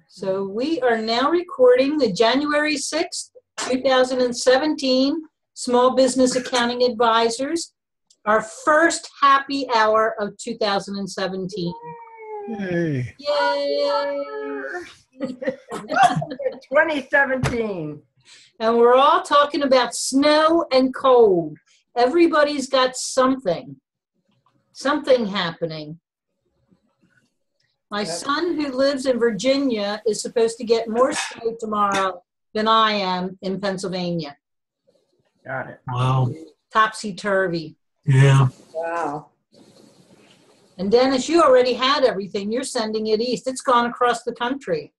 So we are now recording the January 6th, 2017 Small Business Accounting Advisors, our first happy hour of 2017. Yay. Yay! 2017. And we're all talking about snow and cold. Everybody's got something happening. My son, who lives in Virginia, is supposed to get more snow tomorrow than I am in Pennsylvania. Got it. Wow. Topsy-turvy. Yeah. Wow. And Dennis, you already had everything. You're sending it east. It's gone across the country.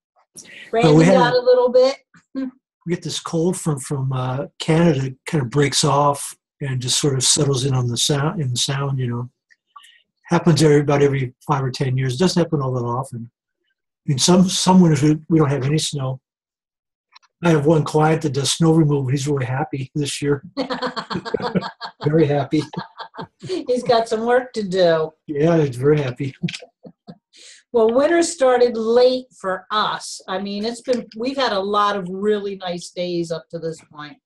Brandon got a little bit. We get this cold front from Canada, kind of breaks off and just sort of settles in on the sound, you know. Happens about every 5 or 10 years. It doesn't happen all that often. I mean, some winters we don't have any snow. I have one client that does snow removal. He's really happy this year. Very happy. He's got some work to do. Yeah, he's very happy. Well, winter started late for us. I mean, we've had a lot of really nice days up to this point.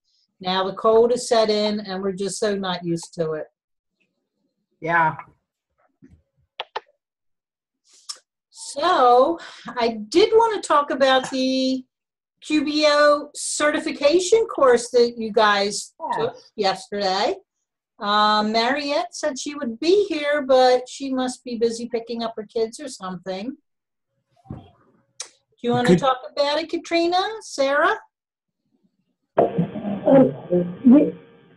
Now the cold has set in and we're just so not used to it. Yeah. So I did want to talk about the QBO certification course that you guys took yesterday. Mariette said she would be here, but she must be busy picking up her kids or something. Do you want to talk about it, Katrina? Sarah?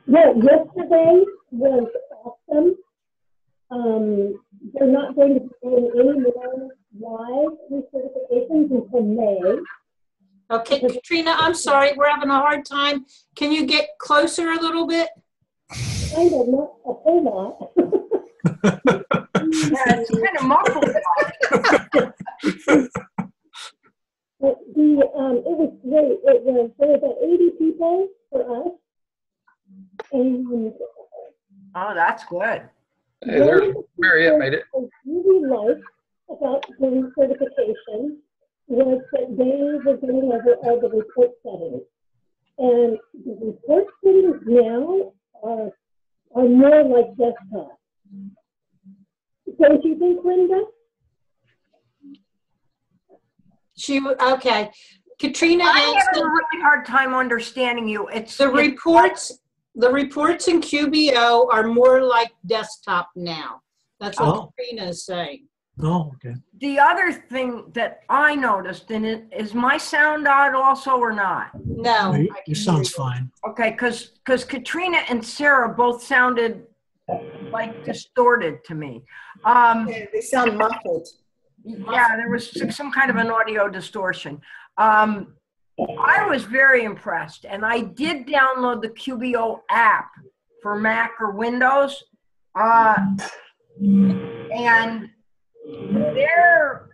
Yesterday was awesome. They're not going to be doing any more live recertifications until May. Okay, Katrina, I'm sorry. We're having a hard time. Can you get closer a little bit? Kind of, not a whole lot. Yeah, it's kind of muffled. But it was great. There were about 80 people for us. And Oh, that's good. Hey, there's Mariette made it. I really liked about the recertification was that they were going over all the report settings. And the report settings now are more like desktop. Don't you think, Linda? Okay. Katrina I asked have a really hard time understanding you. the reports in QBO are more like desktop now. That's what Katrina is saying. Oh, okay. The other thing that I noticed in it is my sound odd also or not? No. Your sound's fine. Okay, because Katrina and Sarah both sounded like distorted to me. Yeah, they sound muffled. Yeah, there was some kind of an audio distortion. I was very impressed, and I did download the QBO app for Mac or Windows, and there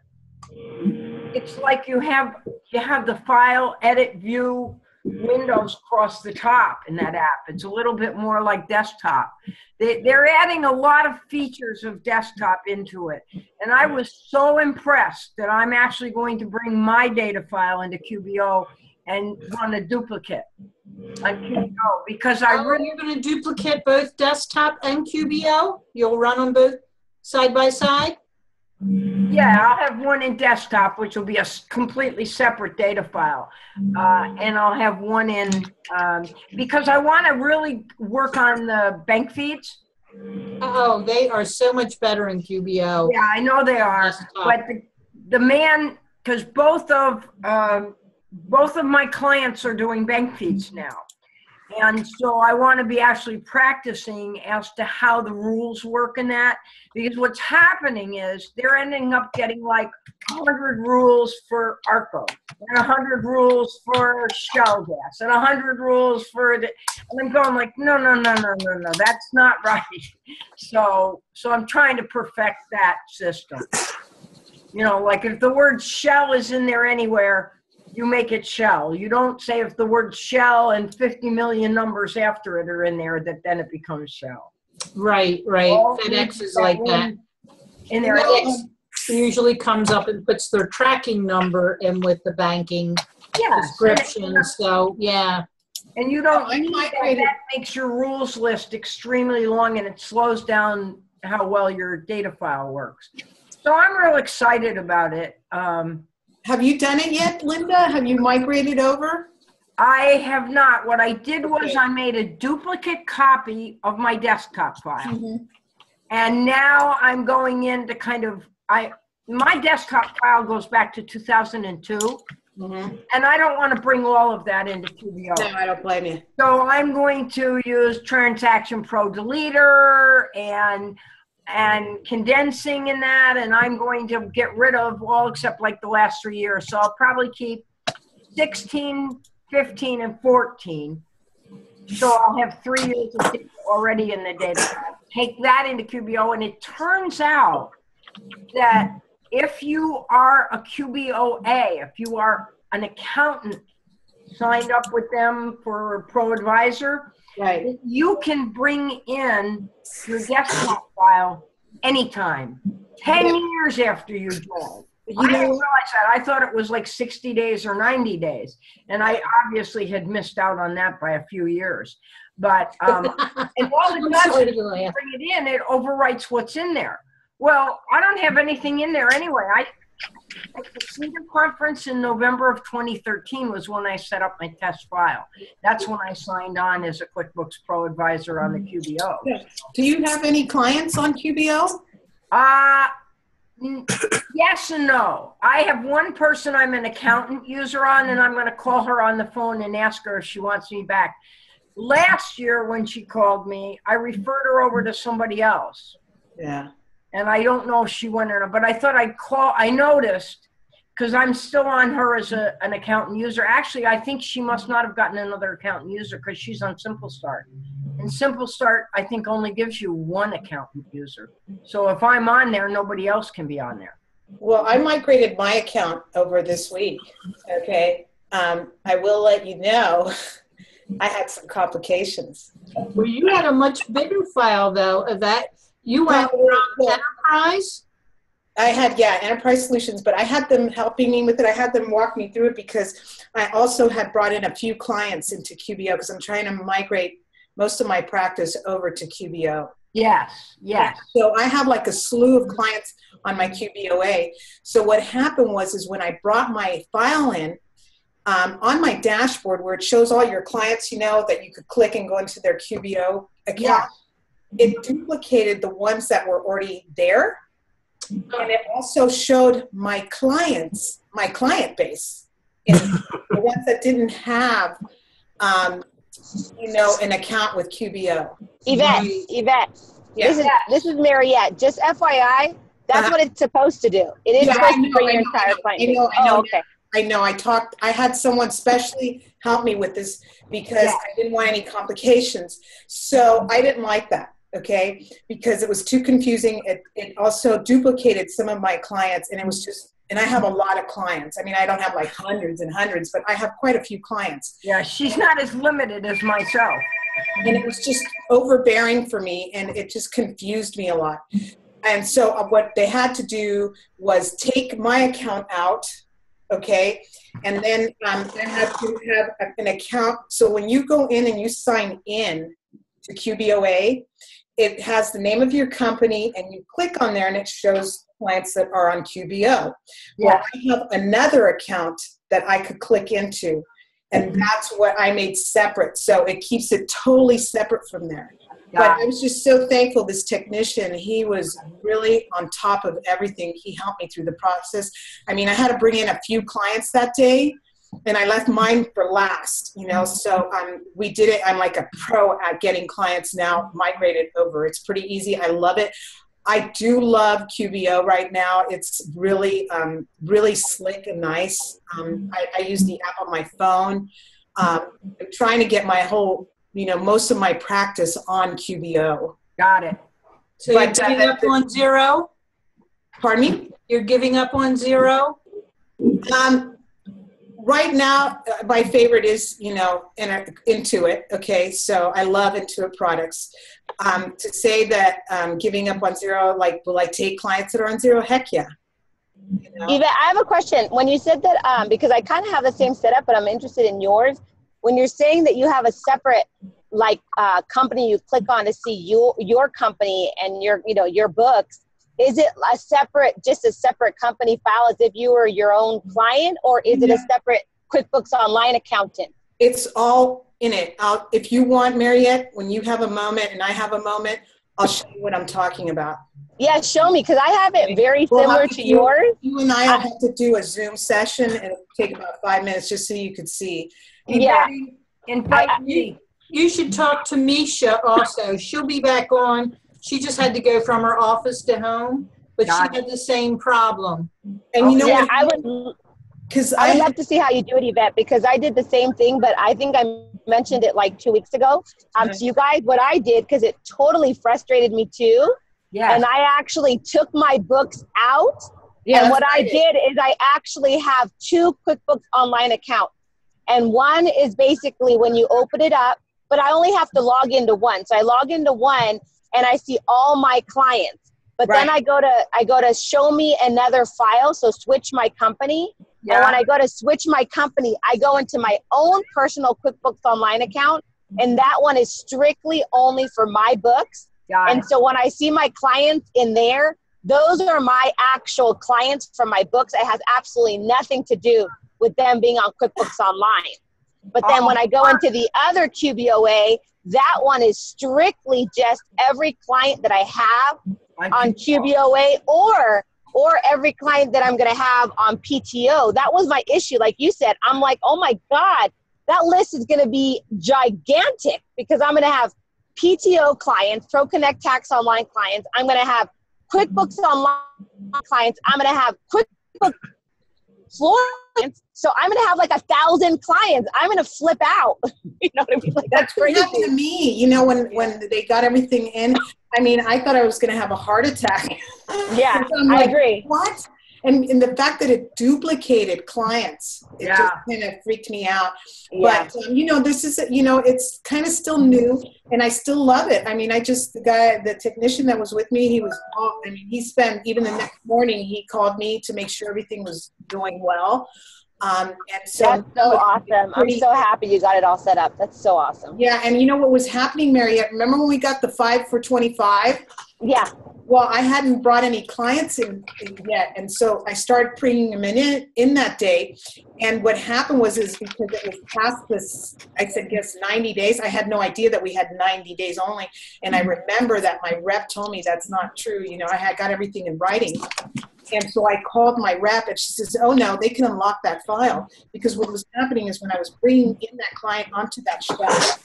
it's like you have the file, edit, view, windows across the top in that app. It's a little bit more like desktop. They're adding a lot of features of desktop into it. And I was so impressed that I'm actually going to bring my data file into QBO and run a duplicate on QBO because you're going to duplicate both desktop and QBO? You'll run them both side by side? Yeah, I'll have one in desktop, which will be a completely separate data file. And I'll have one in, because I want to really work on the bank feeds. Oh, they are so much better in QBO. Yeah, I know they are. Desktop. But the man, because both of my clients are doing bank feeds now. And so I want to be actually practicing as to how the rules work in that, because what's happening is they're ending up getting like 100 rules for ARCO and 100 rules for shell gas and 100 rules for and I'm going like, no, that's not right. So I'm trying to perfect that system. You know, like if the word shell is in there anywhere, you make it shell. You don't say if the word shell and 50 million numbers after it are in there, that then it becomes shell. Right. FedEx is like that. In there. usually comes up and puts their tracking number in with the banking description. So, yeah. And you don't need that makes your rules list extremely long, and it slows down how well your data file works. So I'm real excited about it. Have you done it yet, Linda? Have you migrated over? I have not. What I did was I made a duplicate copy of my desktop file. And now I'm going in to kind of, my desktop file goes back to 2002. And I don't want to bring all of that into QBO. No, I don't blame you. So I'm going to use Transaction Pro Deleter and condensing in that, and I'm going to get rid of all except like the last 3 years. So I'll probably keep 16, 15, and 14. So I'll have 3 years of data already in the data. Take that into QBO, and it turns out that if you are a QBOA, if you are an accountant signed up with them for a Pro Advisor, right, you can bring in your desktop file anytime, 10 years after you join. I didn't realize that. I thought it was like 60 days or 90 days. And I obviously had missed out on that by a few years. But and all it does is bring it in, it overwrites what's in there. Well, I don't have anything in there anyway. At the Cedar Conference in November of 2013 was when I set up my test file. That's when I signed on as a QuickBooks Pro Advisor on the QBO. Do you have any clients on QBO? Yes and no. I have one person I'm an accountant user on, and I'm going to call her on the phone and ask her if she wants me back. Last year when she called me, I referred her over to somebody else. Yeah. And I don't know if she went or not, but I thought I'd call. I noticed, because I'm still on her as an accountant user. Actually, I think she must not have gotten another accountant user because she's on Simple Start. And Simple Start, I think, only gives you one accountant user. So if I'm on there, nobody else can be on there. Well, I migrated my account over this week, okay? I will let you know I had some complications. Well, you had a much bigger file, though, of that. You went from Enterprise? I had, Enterprise Solutions, but I had them helping me with it. I had them walk me through it because I also had brought in a few clients into QBO because I'm trying to migrate most of my practice over to QBO. Yes, yes. So I have like a slew of clients on my QBOA. So what happened is when I brought my file in, on my dashboard where it shows all your clients, that you could click and go into their QBO account, it duplicated the ones that were already there. And it also showed my client base, and the ones that didn't have, an account with QBO. Yvette. Yeah. This is Mariette. Just FYI, that's what it's supposed to do. It is supposed to bring your entire client base. Okay. I know. I had someone specially help me with this because I didn't want any complications. So I didn't like that. Okay, because it was too confusing. It also duplicated some of my clients, and it was just, and I have a lot of clients. I mean, I don't have like hundreds and hundreds, but I have quite a few clients. Yeah, she's not as limited as myself. And it was just overbearing for me, and it just confused me a lot. And so what they had to do was take my account out, okay, and then they had to have an account. So when you go in and you sign in to QBOA, it has the name of your company, and you click on there and it shows clients that are on QBO. Well, I have another account that I could click into, and that's what I made separate. So it keeps it totally separate from there. But I was just so thankful, this technician, he was really on top of everything. He helped me through the process. I mean, I had to bring in a few clients that day, and I left mine for last, so we did it. I'm like a pro at getting clients now migrated over. It's pretty easy. I love it. I do love QBO right now. It's really, really slick and nice. I use the app on my phone. I'm trying to get my whole, most of my practice on QBO. Got it. So you're giving up on Xero? Pardon me? You're giving up on Xero? Right now, my favorite is, Intuit. Okay, so I love Intuit products. To say that giving up on Xero, will I take clients that are on Xero? Heck yeah. Eva, I have a question. When you said that, because I kind of have the same setup, but I'm interested in yours. When you're saying that you have a separate, like, company you click on to see your company and your books, is it just a separate company file as if you were your own client, or is it a separate QuickBooks Online accountant? It's all in it. If you want, Mariette, when you have a moment and I have a moment, I'll show you what I'm talking about. Yeah, show me, because I have it very similar to yours. You and I will have to do a Zoom session, and it'll take about 5 minutes just so you could see. Invite me. You should talk to Misha also. She'll be back on. She just had to go from her office to home, but she had the same problem. And you know yeah, what? I would love to see how you do it, Yvette, because I did the same thing, but I think I mentioned it like 2 weeks ago. So you guys, what I did, because it totally frustrated me too, and I actually took my books out, and what I did is I actually have 2 QuickBooks Online accounts. And one is basically when you open it up, but I only have to log into one. So I log into one and I see all my clients. But then I go to show me another file, so switch my company. And when I go to switch my company, I go into my own personal QuickBooks Online account, and that one is strictly only for my books. And so when I see my clients in there, those are my actual clients from my books. It has absolutely nothing to do with them being on QuickBooks Online. But then when I go into the other QBOA, that one is strictly just every client that I have on QBOA or every client that I'm going to have on PTO. That was my issue. Like you said, I'm like, oh my God, that list is going to be gigantic because I'm going to have PTO clients, ProConnect Tax Online clients. I'm going to have QuickBooks Online clients. I'm going to have QuickBooks Florida clients. So I'm going to have like 1,000 clients. I'm going to flip out. You know what I mean? Like, that's what happened to me. You know, when they got everything in, I mean, I thought I was going to have a heart attack. Yeah, I agree. What? And the fact that it duplicated clients, it just kind of freaked me out. Yeah. But, you know, this is, you know, it's kind of still new and I still love it. I mean, the technician that was with me, he spent, even the next morning, he called me to make sure everything was going well. And so that's so awesome. I'm so happy you got it all set up. That's so awesome. Yeah. And you know what was happening, Mariette? Remember when we got the 5 for 25? Yeah. Well, I hadn't brought any clients in yet. And so I started bringing them in that day. And what happened was because it was past this, I said, guess 90 days. I had no idea that we had 90 days only. And I remember that my rep told me that's not true. You know, I had got everything in writing. And so I called my rep and she says, oh no, they can unlock that file. Because what was happening is when I was bringing in that client onto that shell,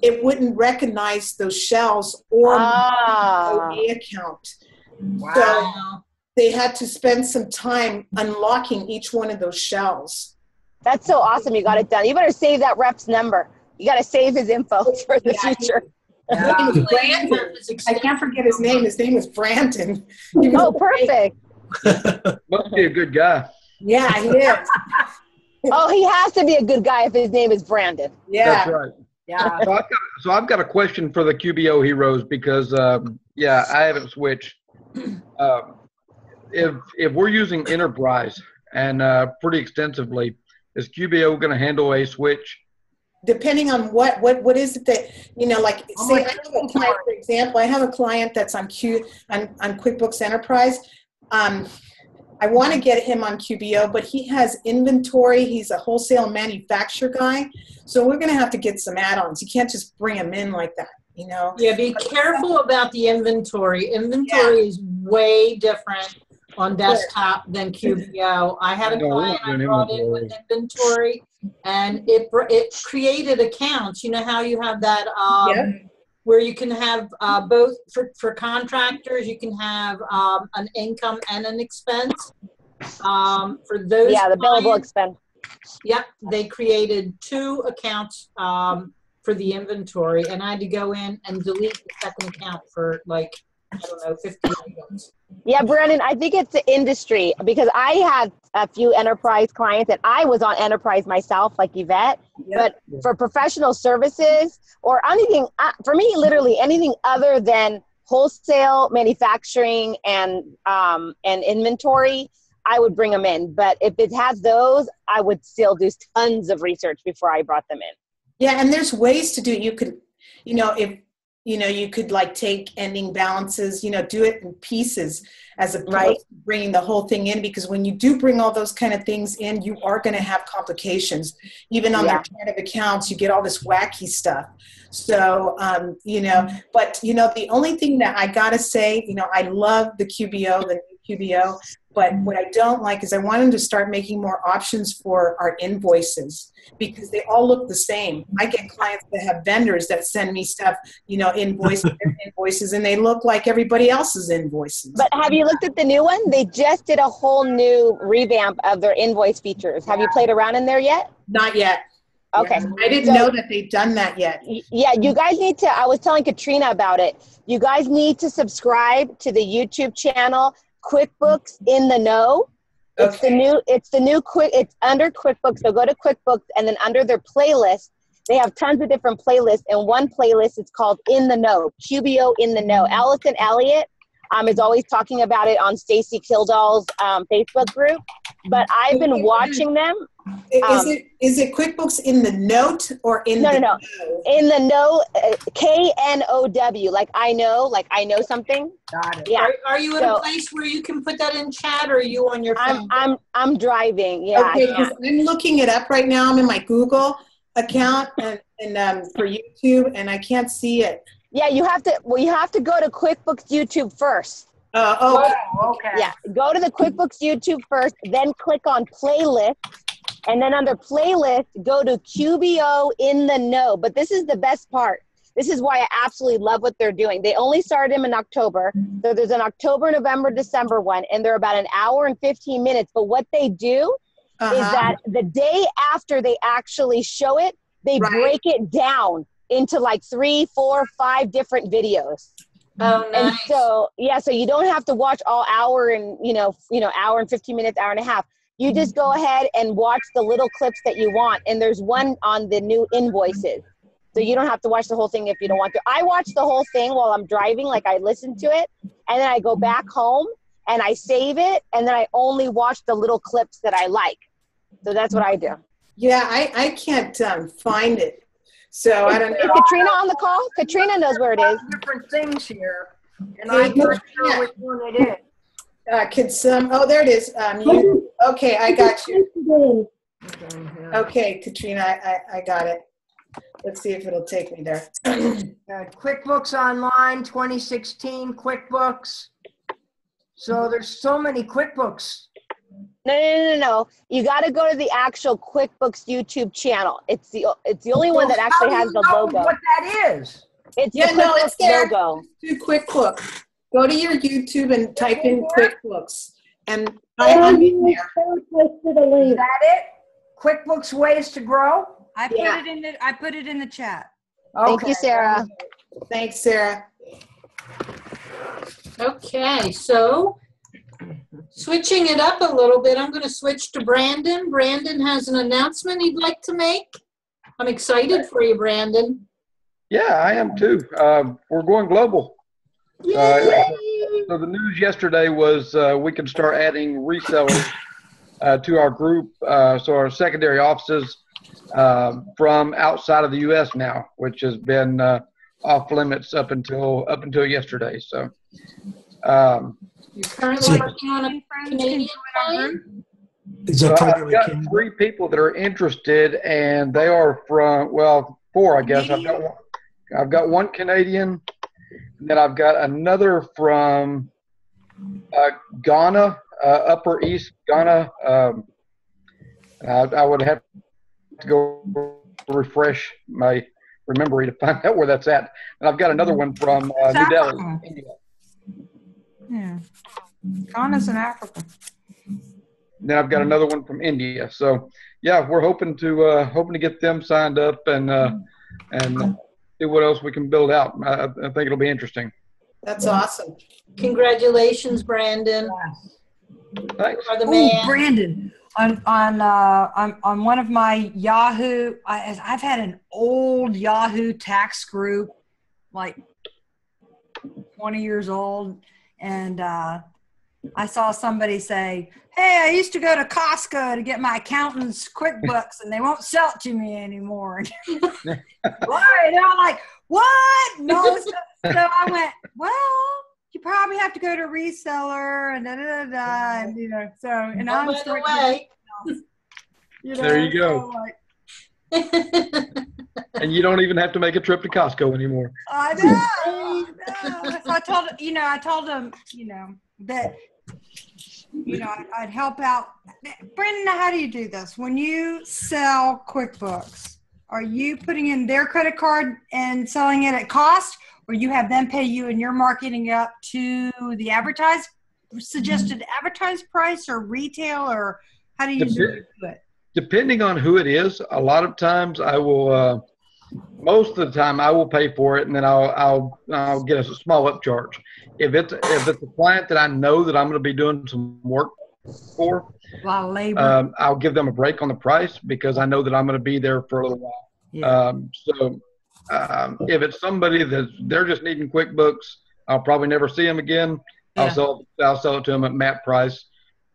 it wouldn't recognize those shells or my OA account. Wow. So they had to spend some time unlocking each one of those shells. That's so awesome. You got it done. You better save that rep's number. You got to save his info for the future. His name was Brandon. I can't forget his name. His name was Brandon. Oh, perfect. Must be a good guy. Yeah, he is. Oh, he has to be a good guy if his name is Brandon. Yeah. That's right. Yeah. So I've got a question for the QBO heroes because, I haven't switched. If we're using Enterprise and pretty extensively, is QBO going to handle a switch? Depending on what is it that, you know, like say I have a client, for example, I have a client that's on QuickBooks Enterprise. I want to get him on QBO, but he has inventory. He's a wholesale manufacturer guy. So we're going to have to get some add-ons. You can't just bring him in like that, you know? Yeah, be careful about the inventory. Inventory is way different on desktop than QBO. I had a client I brought in with inventory, and it created accounts. You know how you have that where you can have both for contractors, you can have an income and an expense. For those the billable expense. Yep, they created 2 accounts for the inventory, and I had to go in and delete the second account for like, I don't know, 50 items. Yeah, Brandon, I think it's the industry because I had a few enterprise clients and I was on enterprise myself, like Yvette. But for professional services or anything, for me, literally anything other than wholesale, manufacturing, and inventory, I would bring them in. But if it has those, I would still do tons of research before I brought them in. Yeah, and there's ways to do it. You could, if you could like take ending balances, do it in pieces as opposed to bringing the whole thing in, because when you do bring all those kind of things in, you are going to have complications. Even on their chart of accounts, you get all this wacky stuff. So, but, the only thing that I got to say, I love the QBO, the new QBO, but what I don't like is I want them to start making more options for our invoices, because they all look the same. I get clients that have vendors that send me stuff, invoices, and they look like everybody else's invoices. But have you looked at the new one? They just did a whole new revamp of their invoice features. Have you played around in there yet? Not yet. Okay. Yeah, I didn't know that they've done that yet. Yeah, you guys need to, I was telling Katrina about it. You guys need to subscribe to the YouTube channel, QuickBooks in the Know. It's it's under QuickBooks. So go to QuickBooks, and then under their playlist, they have tons of different playlists. And one playlist is called In the Know, QBO In the Know. Allison Elliott is always talking about it on Stacy Kildall's Facebook group. But I've been watching them. Is it QuickBooks in the Note or in the Know? In the Know, KNOW, like I know something. Got it. Yeah. Are you in a place where you can put that in chat, or are you on your phone? I'm driving. Yeah. Okay, because I'm looking it up right now. I'm in my Google account and for YouTube, and I can't see it. Yeah, you have to go to QuickBooks YouTube first. Okay. Yeah, go to the QuickBooks YouTube first, then click on playlist, and then under playlist, go to QBO in the Know. But this is the best part. This is why I absolutely love what they're doing. They only started them in October. So there's an October, November, December one, and they're about an hour and 15 minutes. But what they do is that the day after they actually show it, they break it down into like 3, 4, 5 different videos. Oh, nice. And so, so you don't have to watch all hour and, hour and 15 minutes, hour and a half. You just go ahead and watch the little clips that you want. And there's one on the new invoices. So you don't have to watch the whole thing if you don't want to. I watch the whole thing while I'm driving, like I listen to it. And then I go back home and I save it. And then I only watch the little clips that I like. So that's what I do. Yeah, I can't find it. So I don't know. Is Katrina on the call? Katrina knows where it is. Different things here, and I'm not sure which one it is. There it is. Okay, I got you. Okay, Katrina, I got it. Let's see if it'll take me there. QuickBooks Online 2016 QuickBooks. So there's so many QuickBooks. No. You got to go to the actual QuickBooks YouTube channel. It's the only one that actually has the logo. What that is? It's the QuickBooks logo. Do QuickBooks. Go to your YouTube and type in QuickBooks, and I'm in there. Is that it? QuickBooks Ways to Grow. I put it in the chat. Okay. Thank you, Sarah. Thanks, Sarah. Okay, so switching it up a little bit, I'm going to switch to Brandon. Brandon has an announcement he'd like to make. I'm excited for you, Brandon. Yeah, I am too. We're going global. So the news yesterday was we can start adding resellers to our group. So our secondary offices from outside of the U.S. now, which has been off limits up until yesterday. So. You're currently working on a Canadian client? So I've got 3 people that are interested, and they are from 4, I guess. I've got one Canadian, and then I've got another from Ghana, Upper East Ghana. I would have to go refresh my memory to find out where that's at. And I've got another one from New Delhi, India. Yeah, Ghana's in Africa. Then I've got another one from India. So yeah, we're hoping to get them signed up and see what else we can build out. I think it'll be interesting. That's awesome. Congratulations, Brandon. Thanks. You are the man. Brandon, on one of my Yahoo, I've had an old Yahoo tax group like 20 years old, and I saw somebody say, "Hey, I used to go to Costco to get my accountant's QuickBooks, and they won't sell it to me anymore." Why? And they're like, "What?" No. So I went, "Well, you probably have to go to a reseller and da da da da." And, you know, so and Oh, I'm by the starting way. you know, There you go. so, like, And you don't even have to make a trip to Costco anymore. I know. So I told him, that, I'd help out. Brandon, how do you do this? When you sell QuickBooks, are you putting in their credit card and selling it at cost, or you have them pay you and you're marketing it up to the suggested advertised price or retail, or how do you do it? Depending on who it is, a lot of times I will, most of the time I will pay for it, and then I'll get a small upcharge. If it's a client that I know that I'm going to be doing some work for, A lot of labor. I'll give them a break on the price because I know that I'm going to be there for a little while. Yeah. If it's somebody that they're just needing QuickBooks, I'll probably never see them again. Yeah. I'll sell it to them at MAP price.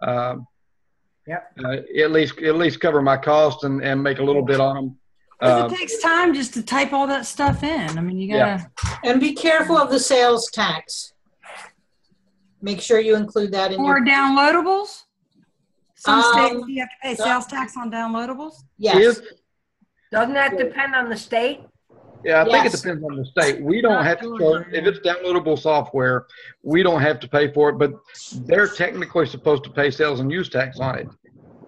Yep. At least cover my costs and make a little bit on them. Because it takes time just to type all that stuff in. I mean, you gotta. And be careful of the sales tax. Make sure you include that in Or your. downloadables. Some states Um, you have to pay sales tax on downloadables. Yes. Doesn't that depend on the state? Yeah, I think it Yes. depends on the state. We don't have to charge, if it's downloadable software, we don't have to pay for it, but they're technically supposed to pay sales and use tax on it.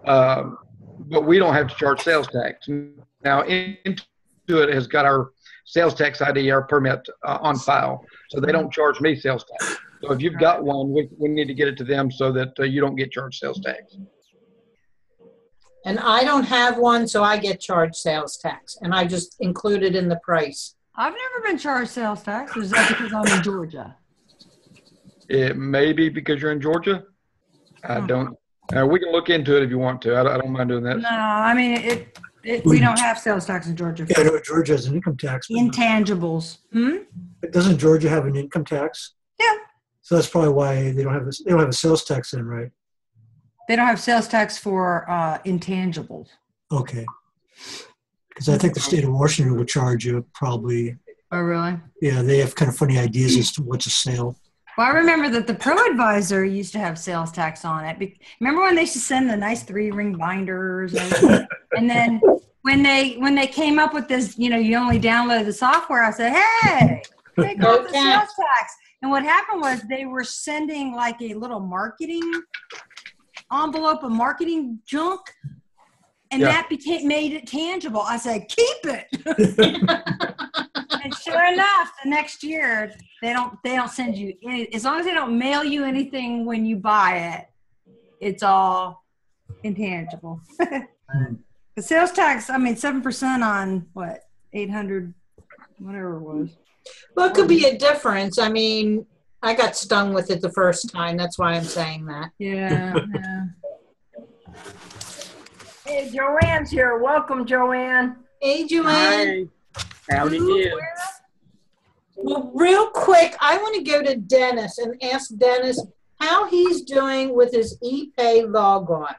But we don't have to charge sales tax. Now, Intuit has got our sales tax ID, our permit on file, so they don't charge me sales tax. So if you've got one, we need to get it to them so that you don't get charged sales tax. And I don't have one, so I get charged sales tax, and I just include it in the price. I've never been charged sales tax. Or is that because I'm in Georgia? It may be because you're in Georgia. I don't. We can look into it if you want to. I don't mind doing that. No, I mean we don't have sales tax in Georgia. Yeah, I know Georgia has an income tax. Intangibles. But doesn't Georgia have an income tax? Yeah. So that's probably why they don't have a sales tax then, right? They don't have sales tax for intangibles. Okay. Because I think the state of Washington would charge you probably. Oh, really? Yeah, they have kind of funny ideas as to what's a sale. Well, I remember that the ProAdvisor used to have sales tax on it. Remember when they used to send the nice 3-ring binders? And then when they came up with this, you only download the software, I said, hey, take off the sales tax. And what happened was they were sending like a little marketing envelope of marketing junk, and that made it tangible. I said, keep it. And sure enough, the next year they don't send you any, as long as they don't mail you anything when you buy it, it's all intangible. The sales tax, 7% on what, 800, whatever it was. Well, it could be a difference. I mean, I got stung with it the first time. That's why I'm saying that. Yeah. Hey, Joanne's here. Welcome, Joanne. Hey, Joanne. Hi. Howdy do. Well, real quick, I want to go to Dennis and ask Dennis how he's doing with his ePay logon.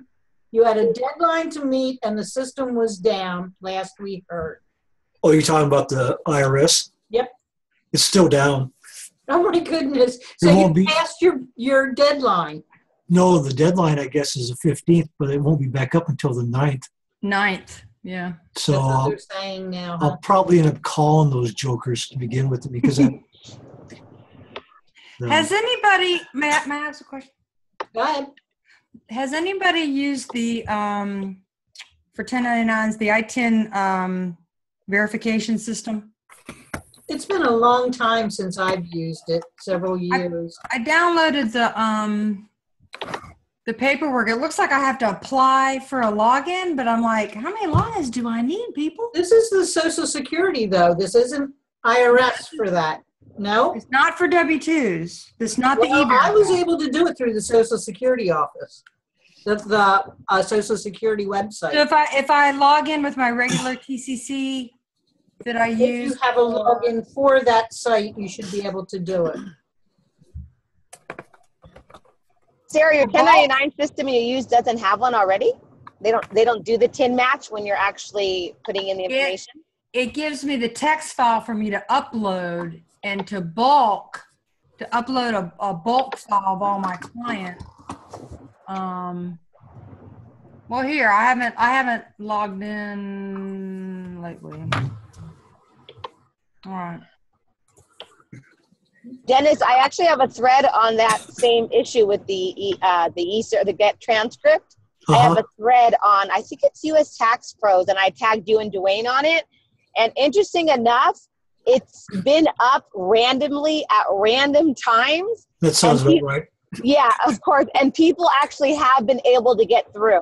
You had a deadline to meet and the system was down last we heard. Oh, you're talking about the IRS? Yep. It's still down. Oh my goodness. So you passed your deadline. No, the deadline, I guess, is the 15th, but it won't be back up until the 9th. 9th, yeah. So that's what they're saying now. I'll probably end up calling those jokers to begin with because Has anybody, may I ask a question? Go ahead. Has anybody used the, for 1099s, the I-10 verification system? It's been a long time since I've used it, several years. I downloaded the paperwork. It looks like I have to apply for a login, but I'm like, how many logins do I need, people? This is the Social Security, though. This isn't IRS for that. No? It's not for W-2s. It's not the e-verify. I was able to do it through the Social Security office, the Social Security website. So if I log in with my regular TCC that I use. If you have a login for that site, you should be able to do it. Sarah, your 1099 system you use doesn't have one already? They don't do the tin match when you're actually putting in the information? It gives me the text file for me to upload and to upload a bulk file of all my clients. Well, here, I haven't logged in lately. All right. Dennis, I actually have a thread on that same issue with the get transcript. I have a thread on, I think it's US Tax Pros, and I tagged you and Dwayne on it. And interesting enough, it's been up randomly at random times. That sounds about right. Yeah, of course. And people actually have been able to get through.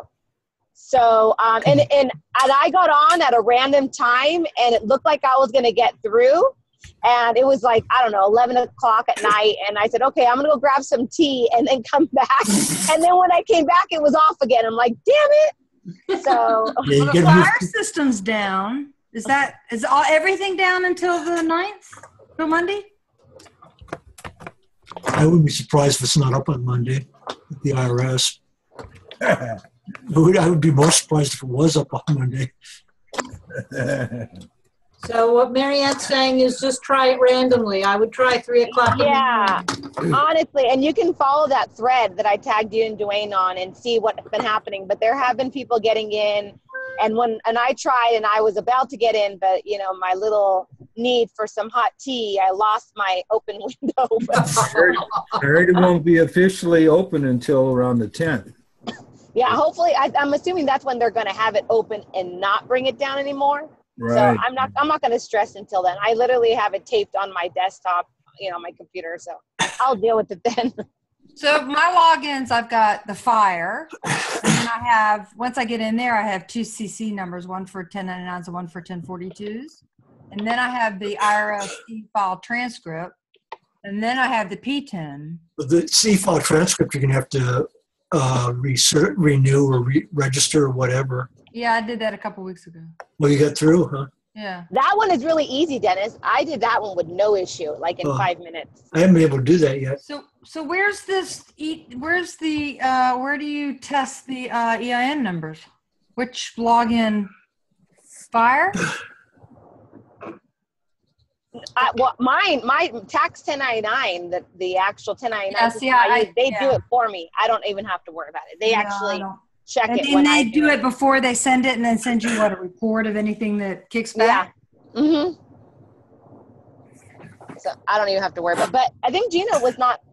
So, and I got on at a random time, and it looked like I was going to get through. And it was like, I don't know, 11 o'clock at night. And I said, okay, I'm going to go grab some tea and then come back. And then when I came back, it was off again. I'm like, damn it. So well, the fire system's down. Is everything down until the 9th? Till Monday? I wouldn't be surprised if it's not up on Monday with the IRS. I would be more surprised if it was up on Monday. So what Mariette's saying is just try it randomly. I would try 3 o'clock. Yeah, honestly, and you can follow that thread that I tagged you and Dwayne on and see what's been happening. But there have been people getting in, and I tried and I was about to get in, but you know, my little need for some hot tea, I lost my open window. I heard it won't be officially open until around the 10th. Yeah, hopefully. I'm assuming that's when they're going to have it open and not bring it down anymore. Right. So I'm not going to stress until then. I literally have it taped on my desktop, you know, my computer. So I'll deal with it then. So my logins, I've got the fire, and then I have, once I get in there, I have 2 CC numbers, one for 1099s and one for 1042s. And then I have the IRS e-file transcript, and then I have the P10. The C-file transcript, you're going to have to renew or register or whatever. Yeah, I did that a couple weeks ago. Well, you got through, huh? Yeah. That one is really easy, Dennis. I did that one with no issue, like in 5 minutes. I haven't been able to do that yet. So where's this? Where's the? Where do you test the EIN numbers? Which login? Fire? My tax 1099, the actual 1099, they do it for me. I don't even have to worry about it. They actually check it. And they do it before they send it, and then send you a report of anything that kicks back? Yeah. Mm-hmm. So I don't even have to worry about it. But I think Gina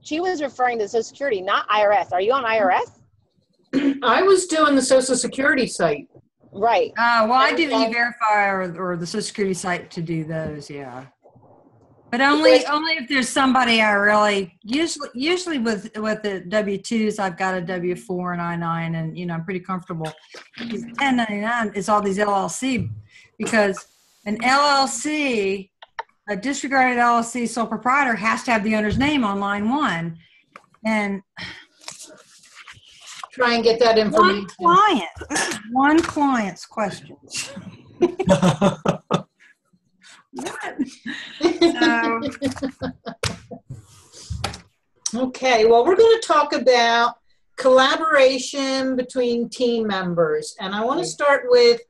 she was referring to Social Security, not IRS. Are you on IRS? I was doing the Social Security site. Right. Well, I do E-Verify or the Social Security site to do those, yeah. But only if there's somebody I really usually with the W-2s, I've got a W-4 and I-9, and you know I'm pretty comfortable. 1099 is all these LLC, because an LLC, a disregarded LLC sole proprietor, has to have the owner's name on line 1, and try and get that information. This is one client's question. Okay, well, we're going to talk about collaboration between team members. And I want to start with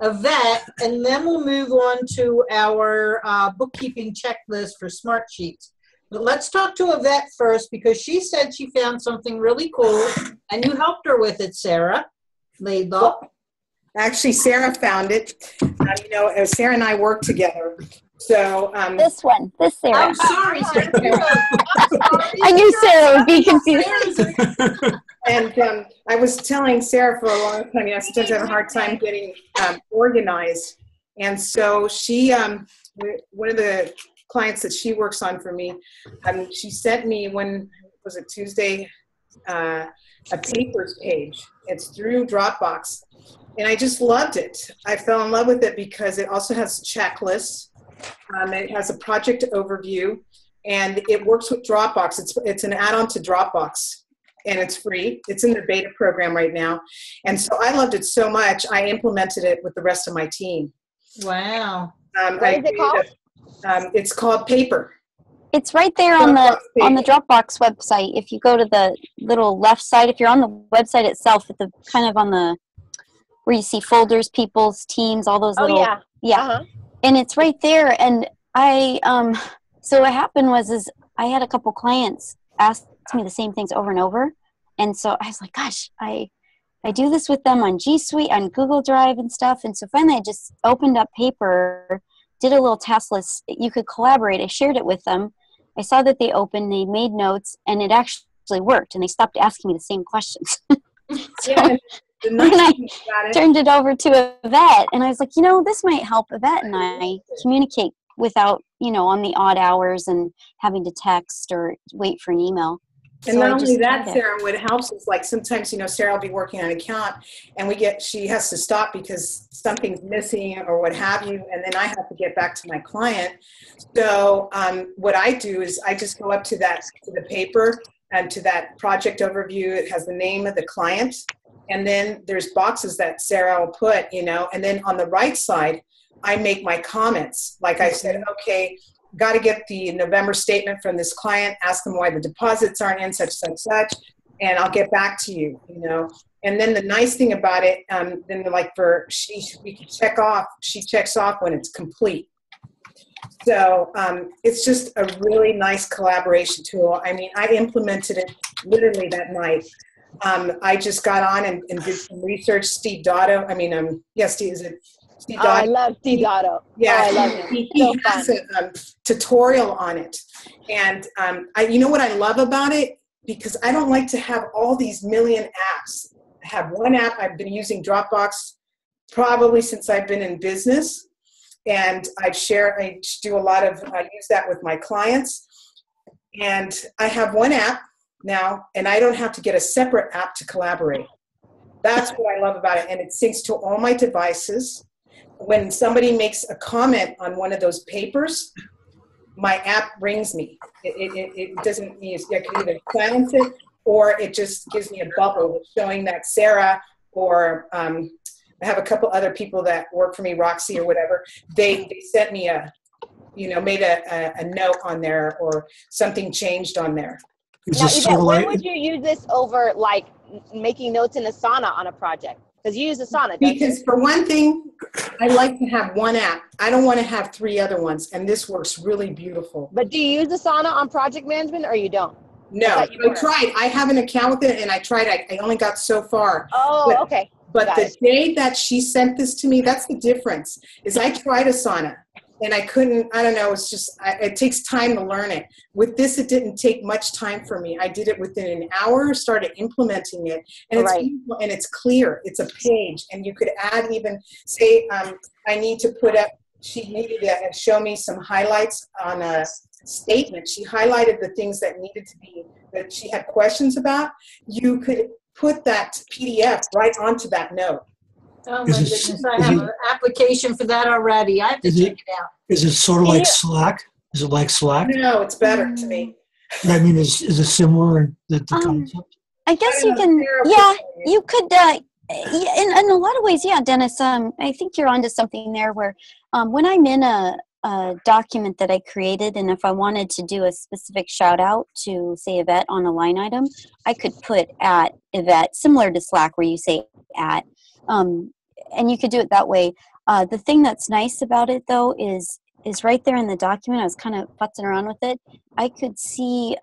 Yvette, and then we'll move on to our bookkeeping checklist for Smart Sheets. But let's talk to Yvette first, because she said she found something really cool, and you helped her with it, Sarah Laidlaw. Actually, Sarah found it. You know, Sarah and I work together. So this Sarah. I'm sorry, Sarah. I knew Sarah would be confused. And I was telling Sarah for a long time, you know, sometimes I have a hard time getting organized. And so she, one of the clients that she works on for me, she sent me, when was it, Tuesday, a papers page. It's through Dropbox. And I just loved it. I fell in love with it because it also has checklists. It has a project overview, and it works with Dropbox. It's an add-on to Dropbox, and it's free. It's in the beta program right now. And so I loved it so much, I implemented it with the rest of my team. Wow. What is it called? It's called Paper. It's right there on the Dropbox website. If you go to the little left side, if you're on the website itself, at the kind of on the where you see folders, people's teams, all those little Uh-huh. and it's right there. And so what happened was I had a couple clients ask me the same things over and over, and so I was like, gosh, I do this with them on G Suite, on Google Drive and stuff. And so finally I just opened up paper, did a little task list. You could collaborate. I shared it with them. I saw that they opened, they made notes, and it actually worked. And they stopped asking me the same questions. So then I turned it over to Yvette, and I was like, this might help Yvette and I communicate without, on the odd hours and having to text or wait for an email. And not only that, Sarah, what helps is like sometimes, Sarah will be working on an account and she has to stop because something's missing or what have you. And then I have to get back to my client. So what I do is I just go up to the paper and to that project overview. It has the name of the client. And then there's boxes that Sarah will put, and then on the right side, I make my comments. Like I said, okay, got to get the November statement from this client, ask them why the deposits aren't in such, and I'll get back to you, And then the nice thing about it, then like we can she checks off when it's complete. So it's just a really nice collaboration tool. I mean, I implemented it literally that night. I just got on and did some research. Steve Dotto, Steve, is it? Steve Dotto. I love Steve Dotto. Yeah, I love him. He has a tutorial on it. And what I love about it? Because I don't like to have all these million apps. I have one app. I've been using Dropbox probably since I've been in business. And I do a lot of, I use that with my clients. And I have one app now, and I don't have to get a separate app to collaborate. That's what I love about it. And it syncs to all my devices. When somebody makes a comment on one of those papers, my app rings me. It doesn't mean I can either silence it or it just gives me a bubble showing that Sarah or I have a couple other people that work for me, Roxy or whatever, they sent me made a note on there or something changed on there. Now, Yvette, when would you use this over like making notes in Asana on a project? Because you use Asana, don't you? Because for one thing, I like to have one app. I don't want to have 3 other ones, and this works really beautiful. But do you use Asana on project management or you don't? No, I tried. I have an account with it, and I tried. I only got so far. Oh, okay. But the day that she sent this to me, that's the difference, is I tried Asana. And I couldn't, I don't know, it's just, it takes time to learn it. With this, it didn't take much time for me. I did it within an hour, started implementing it, and it's beautiful, and it's clear. It's a page, and you could add even, say, I need to put up, she needed to show me some highlights on a statement. She highlighted the things that needed to be, that she had questions about. You could put that PDF right onto that note. Oh my goodness, I have an application for that already. I have to check it out. Is it sort of like Slack? Is it like Slack? No, it's better to me. I mean, is it similar in the concept? I guess you can, you could, in a lot of ways, Dennis, I think you're onto something there where when I'm in a document that I created, and if I wanted to do a specific shout out to, say, Yvette on a line item, I could put at Yvette, similar to Slack where you say at, and you could do it that way. The thing that's nice about it, though, is right there in the document. I was kind of futzing around with it. I could see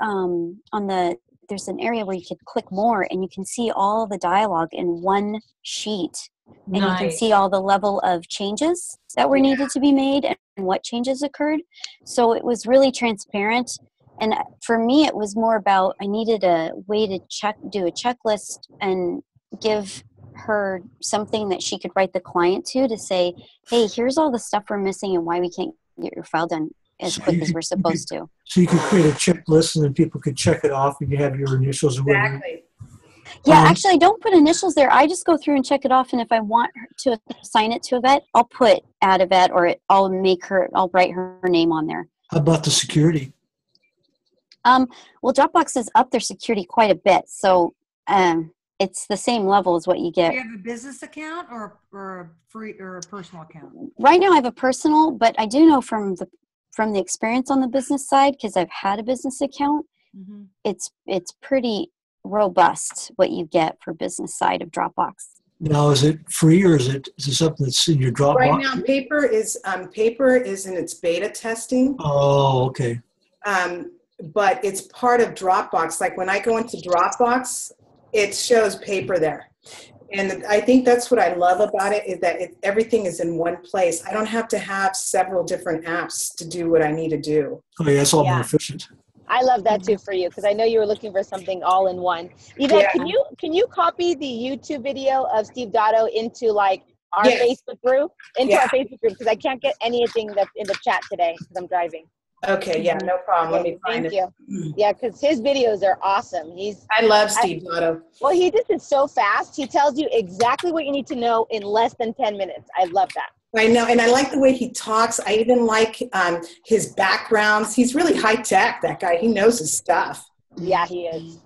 there's an area where you could click more, and you can see all the dialogue in one sheet. And you can see all the level of changes that were needed to be made and what changes occurred. So it was really transparent. And for me, it was more about I needed a way to do a checklist and give her something that she could write the client to say, hey, here's all the stuff we're missing and why we can't get your file done as quick as we're supposed to. So you could create a checklist and then people could check it off and you have your initials or whatever. Exactly. Yeah, actually, I don't put initials there. I just go through and check it off, and if I want to assign it to Yvette, I'll put add Yvette, or I'll write her name on there. How about the security? Well, Dropbox has upped their security quite a bit, so it's the same level as what you get. Do you have a business account or a free or a personal account? Right now, I have a personal, but I do know from from the experience on the business side, because I've had a business account, it's pretty robust what you get for business side of Dropbox. Now, is it free or is it something that's in your Dropbox? Right now, paper is in its beta testing. Oh, okay. But it's part of Dropbox. Like when I go into Dropbox, it shows paper there. And I think that's what I love about it, is that everything is in one place. I don't have to have several different apps to do what I need to do. Oh, yeah, it's all more efficient. I love that too for you, because I know you were looking for something all in one. Yvette, can you copy the YouTube video of Steve Dotto into like our Facebook group? Our Facebook group, because I can't get anything that's in the chat today because I'm driving. Okay, yeah, no problem. Let me find it. Thank you. Yeah, because his videos are awesome. I love Steve Dotto. Well, he just is so fast. He tells you exactly what you need to know in less than 10 minutes. I love that. I know, and I like the way he talks. I even like his backgrounds. He's really high tech, that guy. He knows his stuff. Yeah, he is.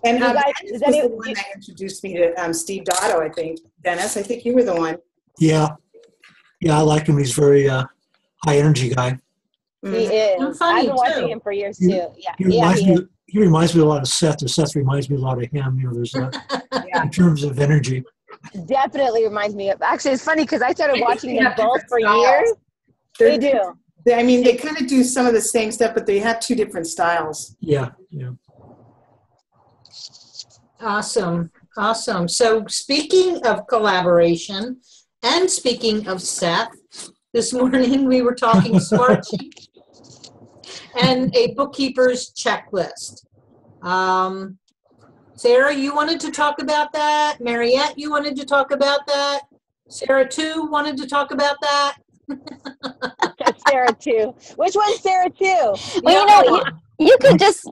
And Dennis was the one that introduced me to Steve Dotto, I think. Dennis, I think you were the one. Yeah. Yeah, I like him. He's very high energy guy. He is. I've been watching him for years too. He reminds me a lot of Seth, or Seth reminds me a lot of him. You know, there's in terms of energy. Definitely reminds me of. Actually, it's funny because I started watching them both for years. They do. I mean, they kind of do some of the same stuff, but they have two different styles. Yeah, yeah. Awesome, awesome. So speaking of collaboration, and speaking of Seth, this morning we were talking Smartsheet and a bookkeeper's checklist. Sarah, you wanted to talk about that. Mariette, you wanted to talk about that. Sarah, too, wanted to talk about that. Sarah, too. Which one's Sarah, too? Well, you could just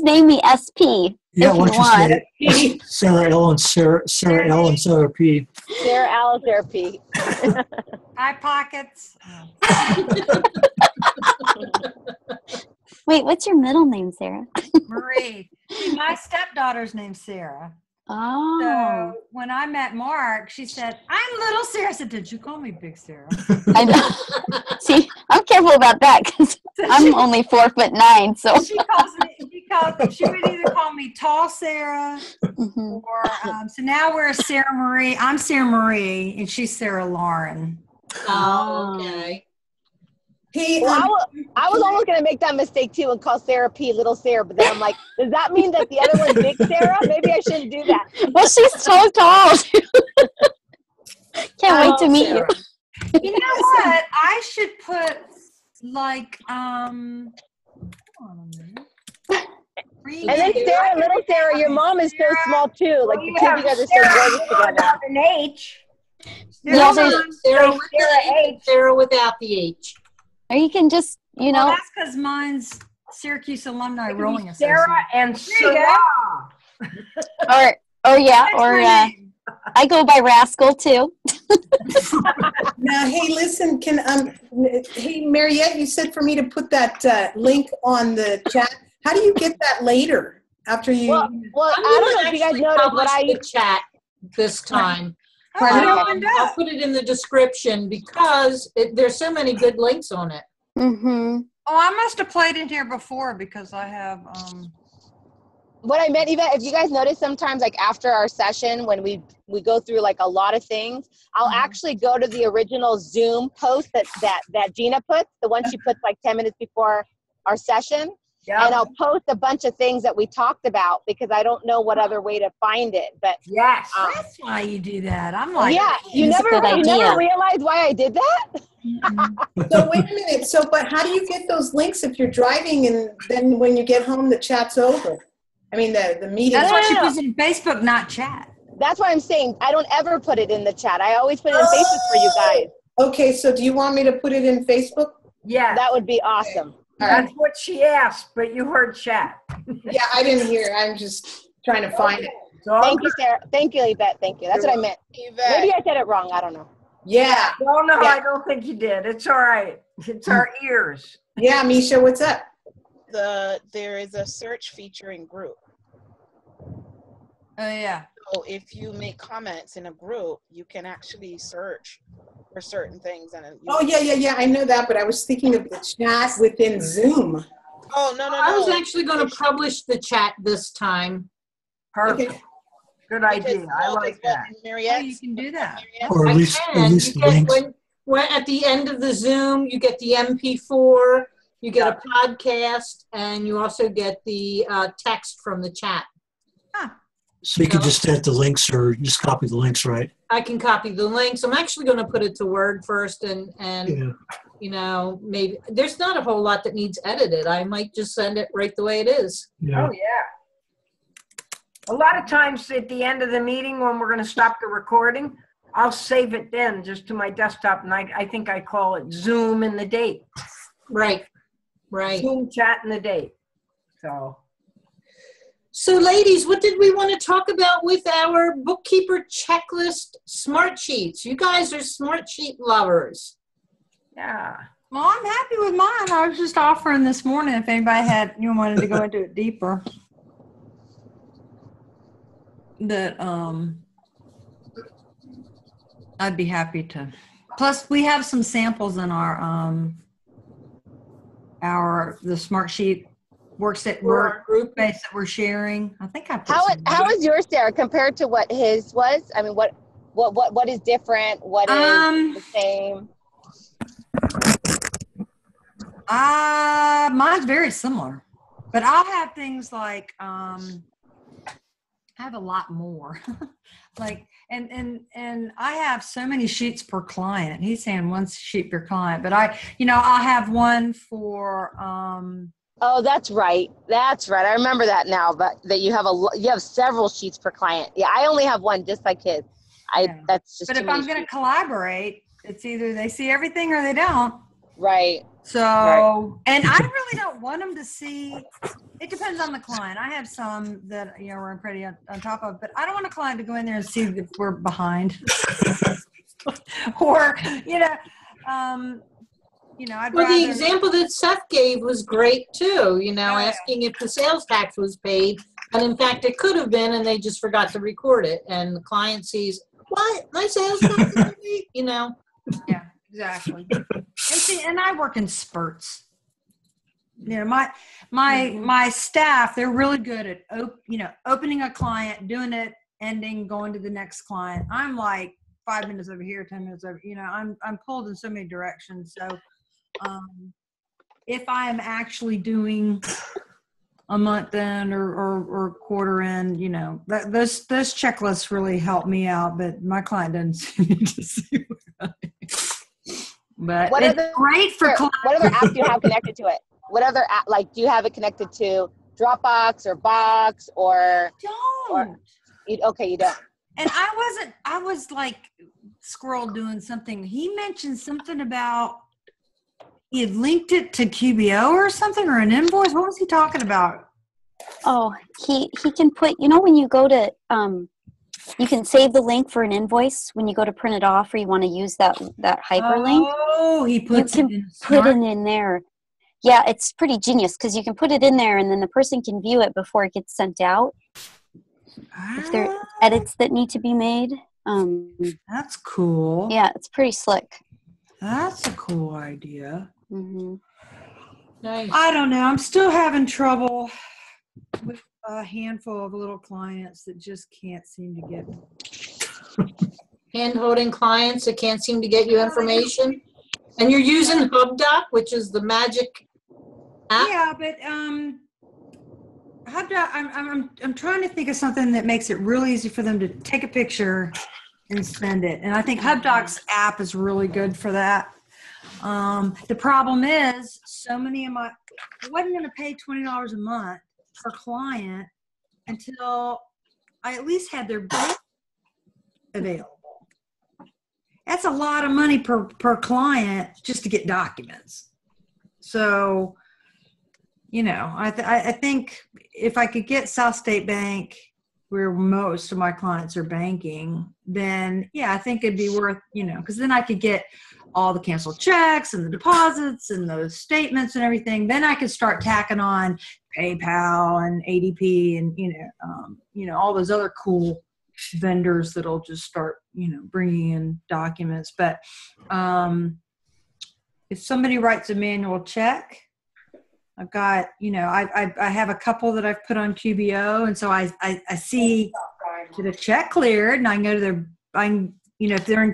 name me SP. Yeah, if why you don't you want. say Sarah L and Sarah L and Sarah P. Sarah L and Sarah P. Eye pockets. Wait, what's your middle name, Sarah? Marie. See, my stepdaughter's name's Sarah. Oh. So when I met Mark, she said, "I'm little Sarah." I said, "Did you call me Big Sarah?" I know. See, I'm careful about that because I'm only 4'9", so. She would either call me Tall Sarah, or so now we're Sarah Marie. I'm Sarah Marie, and she's Sarah Lauren. Oh, okay. I was almost going to make that mistake too and call Sarah P Little Sarah, but then I'm like, does that mean that the other one's Big Sarah? Maybe I shouldn't do that. Well, she's so tall. Can't wait to meet you. You know what? I should put like hold on a minute. And then Sarah, little Sarah, your mom is so small too. Like the two of you guys are so gorgeous together. An H. Yeah, Sarah with the H, Sarah without the H. Or you can just, Well, that's because mine's Syracuse Alumni Rolling Association. Sarah and Sarah. or I go by Rascal too. Now, hey, listen, hey, Mariette, you said for me to put that link on the chat. How do you get that later after you? Well, I don't know if you guys noticed, but I chat this time. I'll put it in the description because there's so many good links on it. Mm-hmm. Oh, I must have played in here before because I have. What I meant, Yvette, if you guys notice, sometimes like after our session when we go through like a lot of things, I'll actually go to the original Zoom post that Gina puts, the one she puts like 10 minutes before our session. Yeah. And I'll post a bunch of things that we talked about because I don't know what other way to find it. But yes, that's why you do that. I'm like, yeah, you never realized why I did that. So wait a minute. But how do you get those links if you're driving and then when you get home the chat's over? I mean the meeting. That's why she puts it in Facebook, not chat. That's why I'm saying I don't ever put it in the chat. I always put it in Facebook for you guys. Okay, so do you want me to put it in Facebook? Yeah, that would be awesome. That's what she asked, but you heard chat. Yeah, I didn't hear. I'm just trying to find it. Thank you, Sarah. Thank you, Yvette. Thank you. That's what I meant. Yvette. Maybe I said it wrong. I don't know. Yeah. No, I don't think you did. It's all right. It's our ears. Yeah, Misha, what's up? There is a search featuring group. Oh, yeah. if you make comments in a group, you can actually search for certain things. And yeah. I know that, but I was thinking of the chat within Zoom. Oh, no. I was actually going to publish the chat this time. Perfect. Okay. Good idea. I like that. Oh, you can do that. Or at least You get links. when at the end of the Zoom, you get the MP4, you get a podcast, and you also get the text from the chat. So you can just add the links or just copy the links, right? I can copy the links. I'm actually going to put it to Word first, and you know, maybe there's not a whole lot that needs edited. I might just send it right the way it is. Yeah. Oh, yeah. A lot of times at the end of the meeting when we're going to stop the recording, I'll save it then just to my desktop, and I think I call it Zoom and the date. Right. Zoom chat and the date. So ladies, what did we want to talk about with our bookkeeper checklist smart sheets? You guys are smart sheet lovers. Yeah. Well, I'm happy with mine. I was just offering this morning if anybody wanted to go into it deeper. That I'd be happy to. Plus, we have some samples in the smart sheet work group base that we're sharing. I think I put How is yours, Sarah, compared to what his was? I mean, what is different? What is the same? Mine's very similar, but I'll have things like I have a lot more. Like and I have so many sheets per client. He's saying one sheet per client, but I'll have one for Oh, that's right. I remember that now, but that you have several sheets per client. Yeah, I only have one, just like his. That's just. But if I'm going to collaborate, it's either they see everything or they don't. Right. So, and I really don't want them to see. It depends on the client. I have some that we're pretty on top of, but I don't want a client to go in there and see if we're behind, or the example that Seth gave was great too. Asking if the sales tax was paid, and in fact it could have been, and they just forgot to record it, and the client sees, what, my sales tax is paid? Yeah, exactly. And I work in spurts. My staff, they're really good at opening a client, doing it, ending, going to the next client. I'm like 5 minutes over here, 10 minutes over. I'm pulled in so many directions. So if I am actually doing a month end or quarter end, those checklists really help me out. But my client doesn't seem to see what But it's great for clients. What other app do you have connected to it? What other app, do you have it connected to Dropbox or Box or? Don't. You don't. And I was like Squirrel doing something. He mentioned something about he had linked it to QBO or something, or an invoice. What was he talking about? Oh, he can put, when you go to, you can save the link for an invoice when you go to print it off, or you want to use that hyperlink. Oh, he puts it in there. Yeah, it's pretty genius because you can put it in there and then the person can view it before it gets sent out. If there are edits that need to be made. That's cool. Yeah, it's pretty slick. That's a cool idea. Mm-hmm. Nice. I don't know. I'm still having trouble with a handful of little clients that just can't seem to get Hand-holding clients that can't seem to get you information. And you're using HubDoc, which is the magic app? Yeah, but HubDoc, I'm trying to think of something that makes it really easy for them to take a picture and send it. And I think HubDoc's app is really good for that. The problem is so many of I wasn't going to pay $20 a month per client until I at least had their bill available. That's a lot of money per client just to get documents. So, I think if I could get South State Bank, where most of my clients are banking, then I think it'd be worth, because then I could get all the canceled checks and the deposits and those statements and everything. Then I could start tacking on PayPal and ADP and, all those other cool vendors that'll just start, bringing in documents. But if somebody writes a manual check, I've got, I have a couple that I've put on QBO, and so I see that a check cleared, and I can go to their, if they're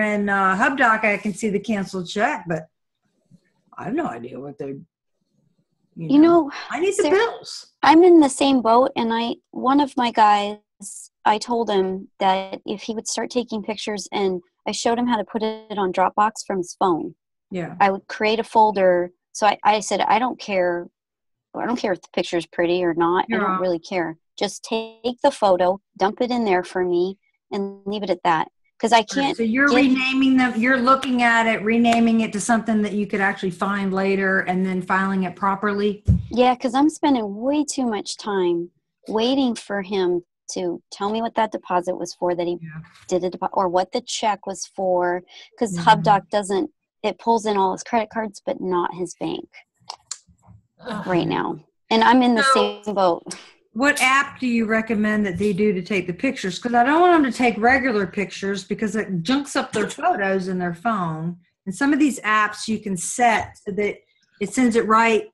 in HubDoc, I can see the canceled check, but I have no idea what they. I need the bills. I'm in the same boat, and one of my guys, I told him that if he would start taking pictures, and I showed him how to put it on Dropbox from his phone. Yeah. I would create a folder. So I said, I don't care if the picture's pretty or not. I don't really care. Just take the photo, dump it in there for me, and leave it at that. Because I can't. So you're renaming them. You're looking at it, renaming it to something that you could actually find later, and then filing it properly. Yeah, because I'm spending way too much time waiting for him to tell me what that deposit was for, that he did a deposit, or what the check was for. Because HubDoc doesn't. It pulls in all his credit cards, but not his bank right now. And I'm in the same boat. What app do you recommend that they do to take the pictures? Because I don't want them to take regular pictures because it junks up their photos in their phone. And some of these apps you can set so that it sends it right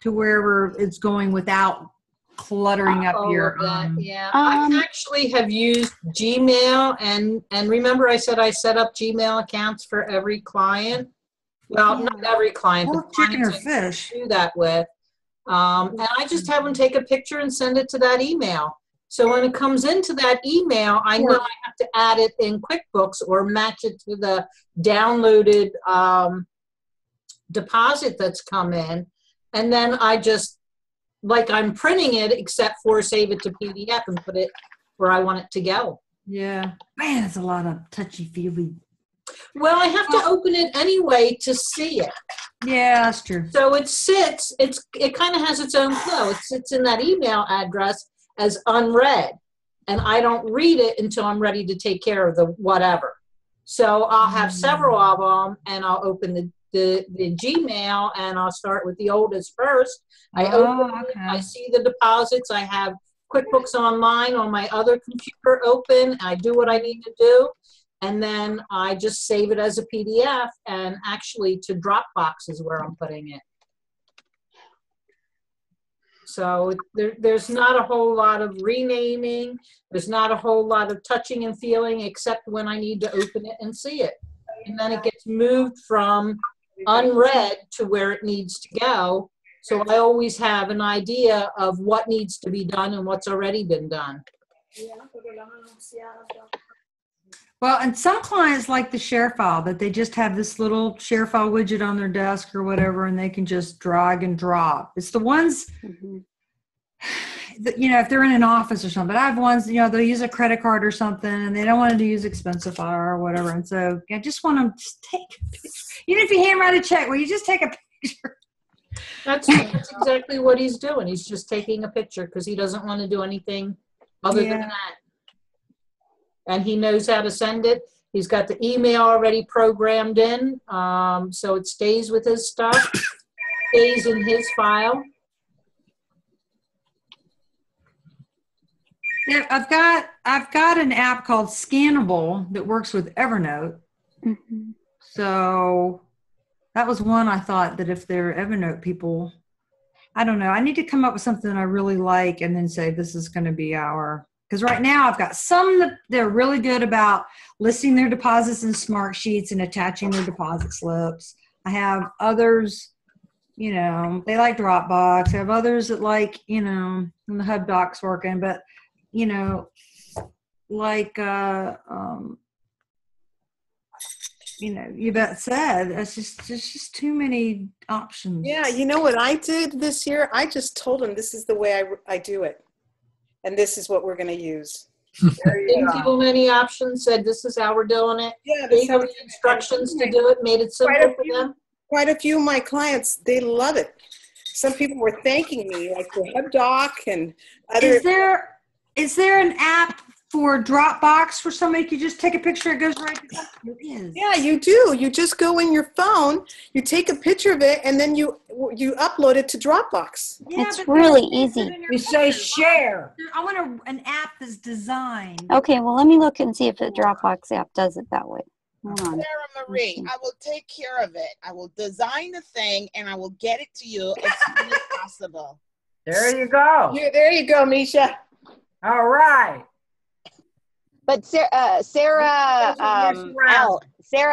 to wherever it's going without cluttering up your I actually have used Gmail, and remember I said I set up Gmail accounts for every client. Well, not every client, but chicken or fish. Do that with, and I just have them take a picture and send it to that email. So when it comes into that email, I know I have to add it in QuickBooks or match it to the downloaded deposit that's come in, and then I just, like I'm printing it, except for save it to PDF and put it where I want it to go. Yeah. Man, that's a lot of touchy-feely. Well, I have to open it anyway to see it. Yeah, that's true. So it sits, it kind of has its own flow. It sits in that email address as unread. And I don't read it until I'm ready to take care of the whatever. So I'll have several of them, and I'll open the Gmail, and I'll start with the oldest first. I open it, I see the deposits. I have QuickBooks Online on my other computer open. I do what I need to do, and then I just save it as a PDF, and actually to Dropbox is where I'm putting it. So there's not a whole lot of renaming. There's not a whole lot of touching and feeling, except when I need to open it and see it. And then it gets moved from unread to where it needs to go. So I always have an idea of what needs to be done and what's already been done. Well, and some clients like the share file, that they just have this little share file widget on their desk or whatever, and they can just drag and drop. It's the ones, that, if they're in an office or something. But I have ones, they'll use a credit card or something, and they don't want to use Expensify or whatever. And so I just want them to take a picture. Even if you handwrite a check, will you just take a picture? That's exactly what he's doing. He's just taking a picture because he doesn't want to do anything other than that. And he knows how to send it. He's got the email already programmed in, so it stays with his stuff, stays in his file. Yeah, I've got an app called Scannable that works with Evernote. So that was one I thought that if they're Evernote people, I don't know. I need to come up with something I really like and then say this is going to be our. Because right now I've got some that they're really good about listing their deposits in smart sheets and attaching their deposit slips. I have others, they like Dropbox. I have others that like, when the HubDoc's working, but, like, Yvette said, there's just too many options. Yeah, you know what I did this year? I just told him this is the way I do it. And this is what we're going to use. Didn't give them any options, said this is how we're doing it. Yeah, gave them the instructions to do it, made it simple for them. Quite a few of my clients, they love it. Some people were thanking me, like for HubDoc and other. Is there an app for Dropbox where somebody could just take a picture? It goes right to it is. Yeah, you do. You just go in your phone, you take a picture of it, and then you upload it to Dropbox. Yeah, It's really easy. You say share. I want an app that's designed. Okay, well, let me look and see if the Dropbox app does it that way. Hold on. Sarah Marie, I will take care of it. I will design the thing and I will get it to you as soon as possible. There you go. Yeah, there you go, Misha. All right. But Sarah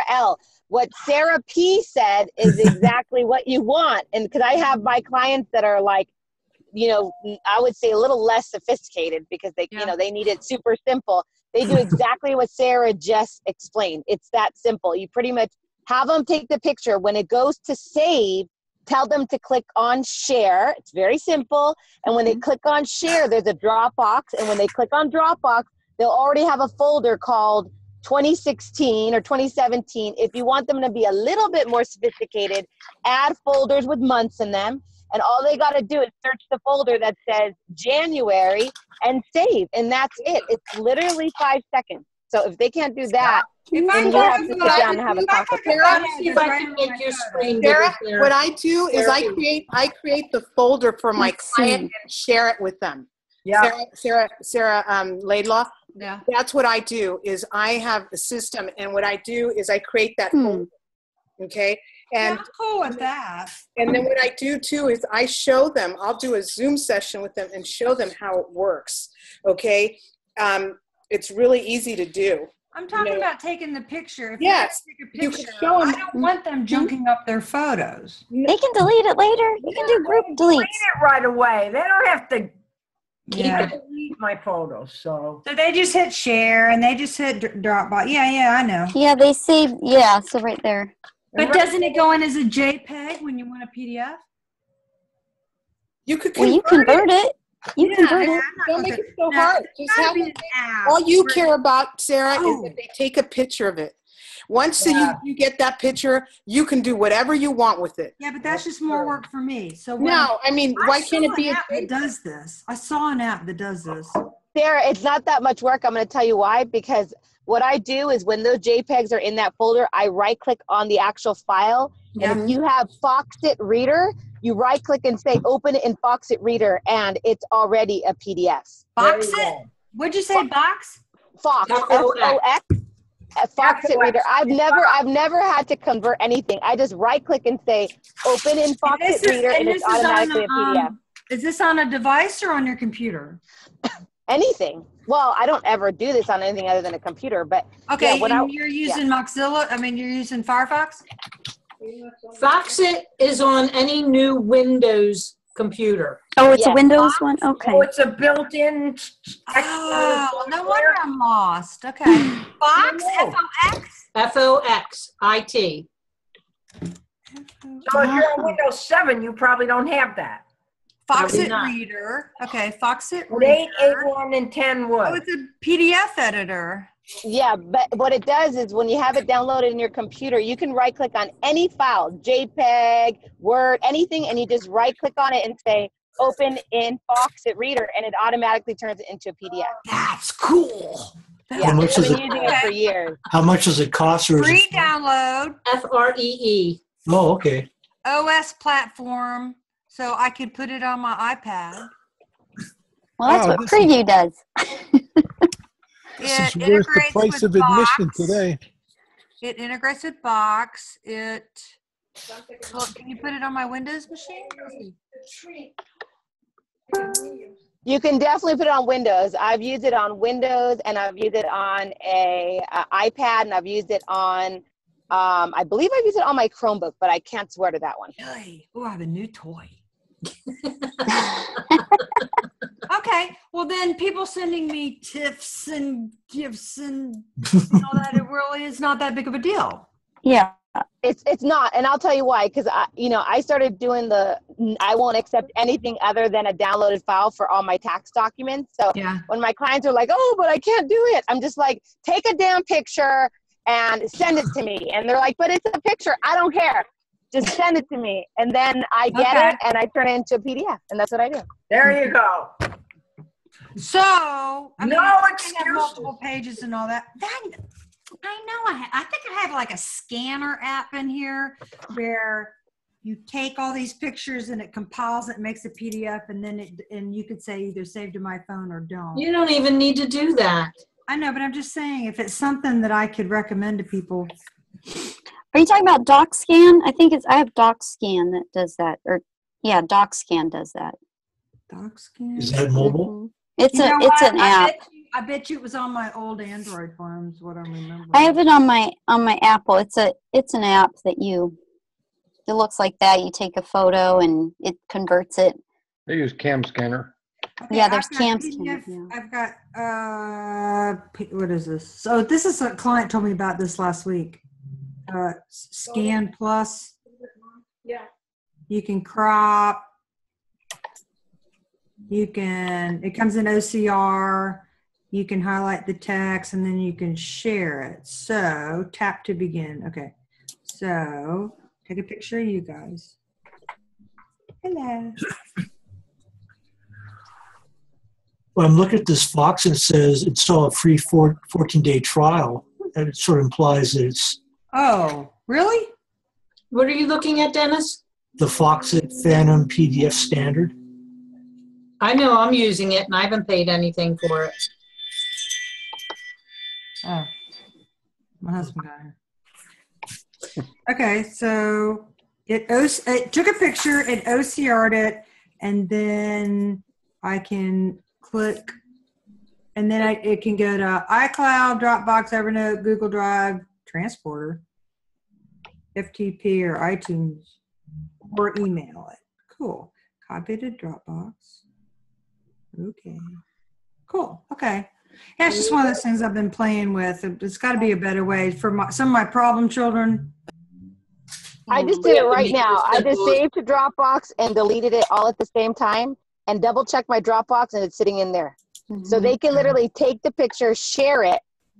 L, what Sarah P said is exactly what you want. And because I have my clients that are like, you know, I would say a little less sophisticated because they, you know, they need it super simple. They do exactly what Sarah just explained. It's that simple. You pretty much have them take the picture. When it goes to save, tell them to click on share. It's very simple. And when they click on share, there's a Dropbox. And when they click on Dropbox, they'll already have a folder called 2016 or 2017. If you want them to be a little bit more sophisticated, add folders with months in them. And all they got to do is search the folder that says January and save. And that's it. It's literally 5 seconds. So if they can't do that, then you have to sit down and have a talk with them. Let me see if I can make your screen Sarah, bigger. what I do is I create the folder for my client and share it with them. Yeah. Sarah Laidlaw. Yeah. That's what I do is I have a system, and what I do is I create that folder. Okay. And I'm cool with that. And then what I do too is I show them, I'll do a Zoom session with them and show them how it works. Okay. It's really easy to do. I'm talking about taking the picture. If yes. You take a picture, I don't want them junking up their photos. They can delete it later. You can do group deletes. Delete it right away. They don't have to delete my photos. So they just hit share and they just hit Dropbox. Yeah, I know. Yeah, they save. Yeah, so right there. But doesn't it go in as a JPEG when you want a PDF? You could convert it. You convert it. Don't make it so hard. Just have it. All you care about, Sarah, is that they take a picture of it. Once you get that picture, you can do whatever you want with it. Yeah, but that's just more work for me. So no, I mean, why can't it be an app that does this? I saw an app that does this. Sarah, it's not that much work. I'm going to tell you why. Because what I do is when those JPEGs are in that folder, I right-click on the actual file. Yeah. And if you have Foxit Reader, you right-click and say, open it in Foxit Reader, and it's already a PDF. Foxit? What'd you say, Box? Fox, F-O-X. Foxit Reader. I've never had to convert anything. I just right-click and say, open in Foxit Reader, and it's automatically a PDF. Is this on a device or on your computer? Anything. Well, I don't ever do this on anything other than a computer, but okay. Yeah, you're using Mozilla. I mean, you're using Firefox. Foxit is on any new Windows computer. Oh, it's a Windows one. Okay. Oh, it's a built-in. Oh, no wonder I'm lost. Okay. Fox. F-O-X. F-O-X-I-T. So if you're on Windows 7, you probably don't have that. Foxit Reader. Okay, Foxit Reader. 8, 1, and 10 would. Oh, it's a PDF editor. Yeah, but what it does is when you have it downloaded in your computer, you can right-click on any file, JPEG, Word, anything, and you just right-click on it and say, open in Foxit Reader, and it automatically turns it into a PDF. That's cool. Yeah, I've been using it for years. How much does it cost? Free download. F-R-E-E. Oh, okay. OS platform. So I could put it on my iPad. Well, that's what Preview does. This is worth the price of admission today. It integrates with Box. Can you put it on my Windows machine? You can definitely put it on Windows. I've used it on Windows, and I've used it on a iPad, and I've used it on, I believe I've used it on my Chromebook, but I can't swear to that one. Really? Oh, I have a new toy. Okay, well then people sending me tips and gifts and all that, it really is not that big of a deal. Yeah, it's not, and I'll tell you why. Because I started doing I won't accept anything other than a downloaded file for all my tax documents. So when my clients are like, "Oh, but I can't do it," I'm just like, "Take a damn picture and send it to me." And they're like, "But it's a picture. I don't care. Just send it to me." And then I get it and I turn it into a PDF, and that's what I do. There you go. So, I mean, No I have excuses. multiple pages and all that. I know. I think I have like a scanner app in here where you take all these pictures and it compiles it, makes a PDF, and then and you could say either save to my phone or don't. You don't even need to do that. I know, but I'm just saying if it's something that I could recommend to people. Are you talking about DocScan? I think I have DocScan that does that, or yeah, DocScan does that. DocScan. Is that mobile? Mm-hmm. It's an app. I bet you it was on my old Android phones. What I remember. I have it on my Apple. It's an app that it looks like that. You take a photo and it converts it. They use Cam Scanner. Okay, yeah, there's Cam Scanner. Yeah. I've got what is this? So this is a client told me about this last week. Scan Plus. Yeah. You can crop. It comes in OCR. You can highlight the text and then you can share it. So tap to begin. Okay. So take a picture of you guys. Hello. Well, I'm looking at this Fox and it says install a free 14-day trial. And it sort of implies that it's Oh, really? What are you looking at, Dennis? the Foxit Phantom PDF standard. I know I'm using it and I haven't paid anything for it. Oh, my husband got it. Okay, so it took a picture, it OCR'd it, and then I can click, and then it can go to iCloud, Dropbox, Evernote, Google Drive, Transporter, FTP, or iTunes, or email it. Cool. Copy to Dropbox. Okay. Cool. Okay. Yeah, it's just one of those things I've been playing with. It's got to be a better way for some of my problem children. I just did it right now. I just saved to Dropbox and deleted it all at the same time and double checked my Dropbox and it's sitting in there. Mm-hmm. So they can literally take the picture, share it,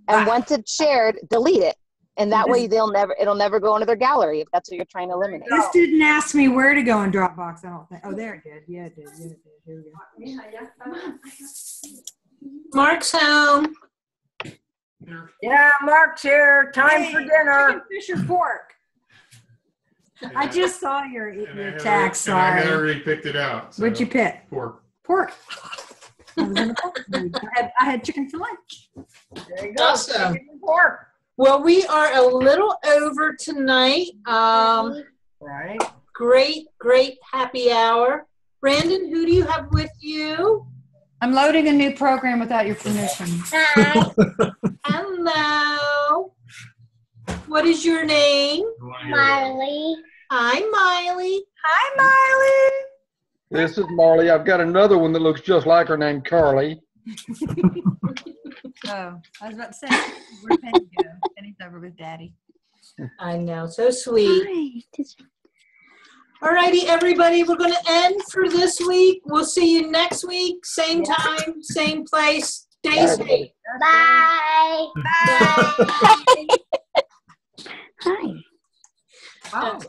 and once it's shared, delete it. And that way it'll never go into their gallery if that's what you're trying to eliminate. This didn't ask me where to go in Dropbox, I don't think. Oh, there it did. Yeah, it did. Yeah, it did. Here we go. Mark's home. Yeah, Mark's here. Time for dinner. Chicken, fish, or pork? I just saw your text. I already picked it out. So. What'd you pick? Pork. Pork. I had chicken for lunch. There you go. Awesome. Pork. Well, we are a little over tonight. Right. Great happy hour. Brandon, who do you have with you? I'm loading a new program without your permission. Hi. Hello. What is your name? Miley. Hi, Miley. Hi, This is Marley. I've got another one that looks just like her named Carly. Oh, I was about to say, where'd Penny go? Penny's over with Daddy. I know, so sweet. All righty, everybody, we're going to end for this week. We'll see you next week, same time, same place. Stay safe. Bye. Bye. Hi. Oh.